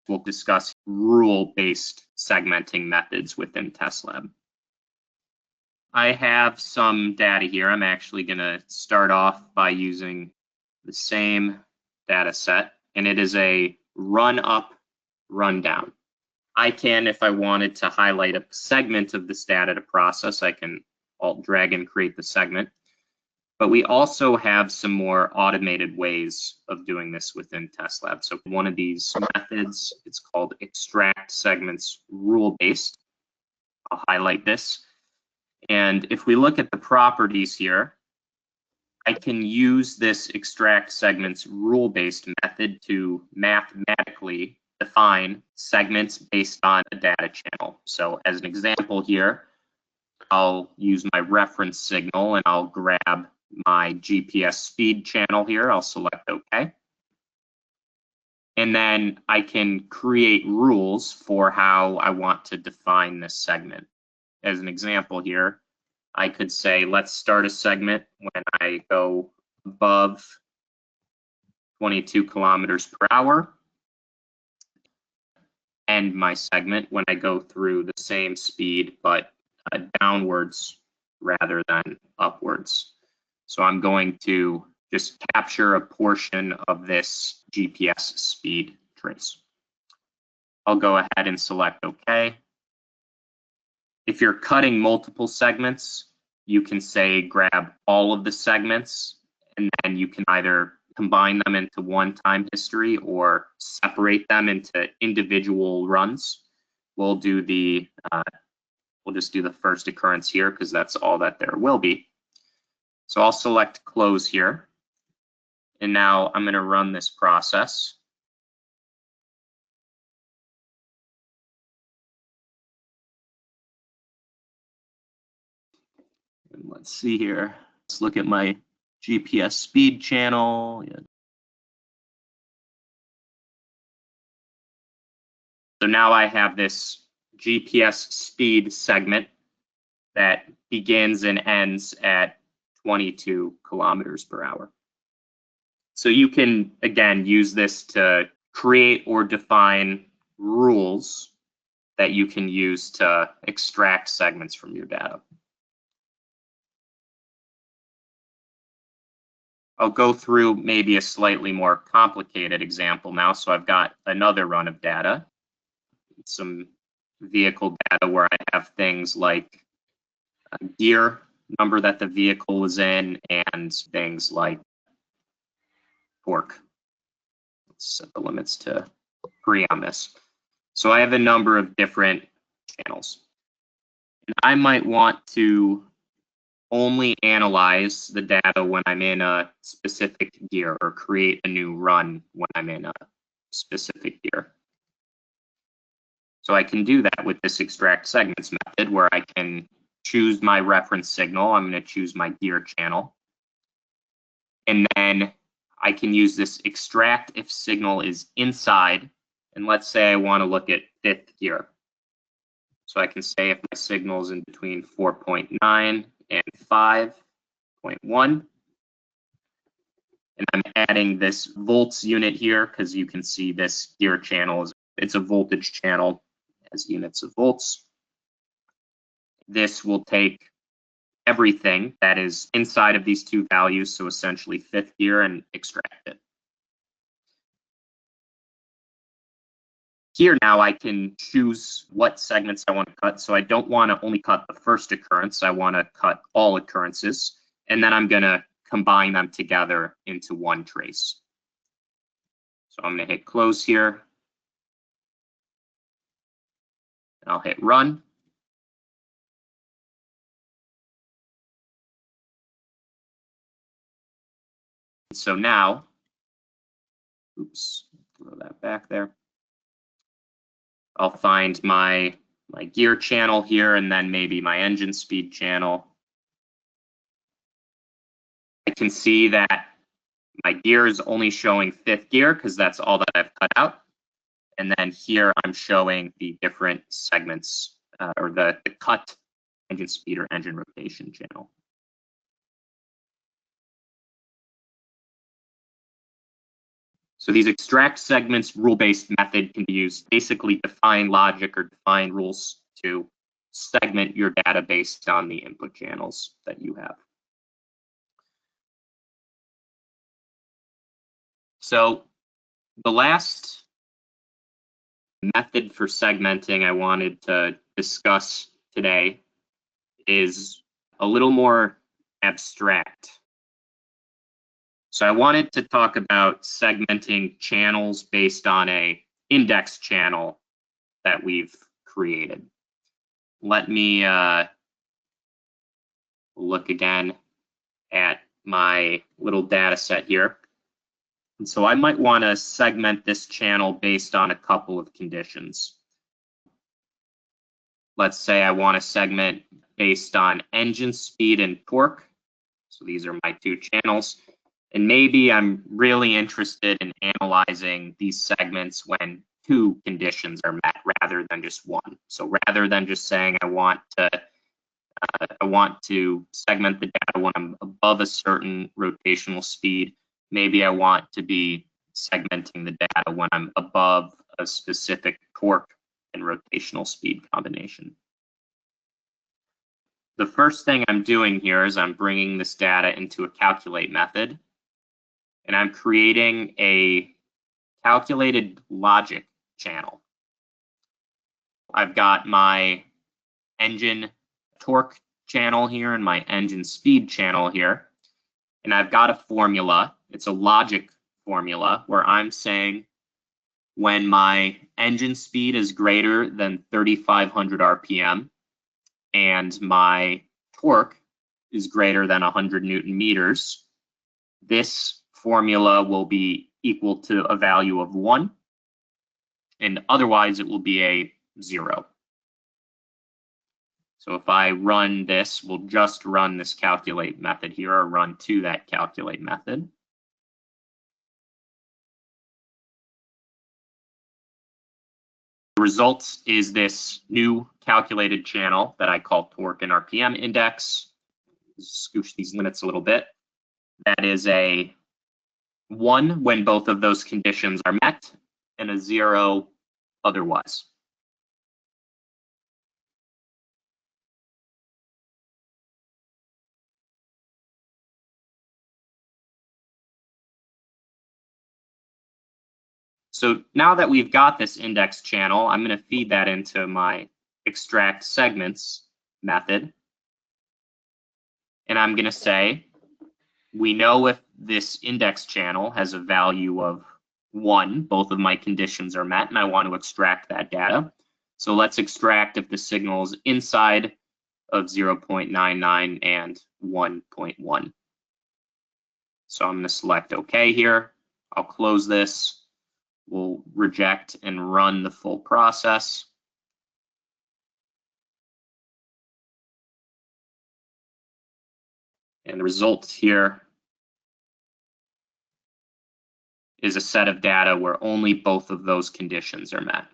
we'll discuss rule-based segmenting methods within Testlab. I have some data here. I'm actually going to start off by using the same data set, and it is a run up, run down. I can, if I wanted to highlight a segment of this data to process, I can alt drag and create the segment. But we also have some more automated ways of doing this within Testlab. So one of these methods, it's called extract segments rule-based. I'll highlight this. And if we look at the properties here, I can use this extract segments rule-based method to mathematically define segments based on a data channel. So as an example here, I'll use my reference signal and I'll grab my GPS speed channel here. I'll select OK. And then I can create rules for how I want to define this segment. As an example here, I could say, let's start a segment when I go above 22 kilometers per hour. End my segment when I go through the same speed, but downwards rather than upwards. So I'm going to just capture a portion of this GPS speed trace. I'll go ahead and select OK. If you're cutting multiple segments, you can say grab all of the segments, and then you can either combine them into one time history or separate them into individual runs. We'll do the we'll just do the first occurrence here because that's all that there will be. So I'll select close here, and now I'm going to run this process. And let's see here. Let's look at my GPS speed channel. Yeah. So now I have this GPS speed segment that begins and ends at 22 kilometers per hour. So you can, again, use this to create or define rules that you can use to extract segments from your data. I'll go through maybe a slightly more complicated example now. So I've got another run of data, some vehicle data where I have things like a gear number that the vehicle was in and things like torque. Let's set the limits to 3 on this. So I have a number of different channels. And I might want to only analyze the data when I'm in a specific gear or create a new run when I'm in a specific gear. So I can do that with this extract segments method where I can choose my reference signal. I'm going to choose my gear channel. And then I can use this extract if signal is inside. And let's say I want to look at 5th gear. So I can say if my signal is in between 4.9 and 5.1. And I'm adding this volts unit here because you can see this gear channel it's a voltage channel as units of volts. This will take everything that is inside of these two values, so essentially 5th gear, and extract it. Here now I can choose what segments I want to cut. So I don't want to only cut the first occurrence. I want to cut all occurrences. And then I'm going to combine them together into one trace. So I'm going to hit close here. And I'll hit run. So now, oops, throw that back there. I'll find my gear channel here and then maybe my engine speed channel. I can see that my gear is only showing 5th gear because that's all that I've cut out. And then here I'm showing the different segments or the cut engine speed or engine rotation channel. So these extract segments rule-based method can be used to basically define logic or define rules to segment your data based on the input channels that you have. So the last method for segmenting I wanted to discuss today is a little more abstract. So I wanted to talk about segmenting channels based on an index channel that we've created. Let me look again at my little data set here. And so I might want to segment this channel based on a couple of conditions. Let's say I want to segment based on engine speed and torque. So these are my two channels. And maybe I'm really interested in analyzing these segments when two conditions are met rather than just one. So rather than just saying I want to segment the data when I'm above a certain rotational speed, maybe I want to be segmenting the data when I'm above a specific torque and rotational speed combination. The first thing I'm doing here is I'm bringing this data into a calculate method, and I'm creating a calculated logic channel. I've got my engine torque channel here and my engine speed channel here, and I've got a formula. It's a logic formula where I'm saying when my engine speed is greater than 3,500 RPM and my torque is greater than 100 Newton meters, this formula will be equal to a value of 1, and otherwise it will be a 0. So if I run this, we'll just run this calculate method here, or run to that calculate method. The result is this new calculated channel that I call torque and RPM index. Scooch these limits a little bit. That is a 1 when both of those conditions are met, and a 0 otherwise. So now that we've got this index channel, I'm going to feed that into my extract segments method. And I'm going to say, we know if this index channel has a value of 1, both of my conditions are met, and I want to extract that data. So let's extract if the signal is inside of 0.99 and 1.1. So I'm going to select OK here. I'll close this. We'll reject and run the full process. And the result here is a set of data where only both of those conditions are met.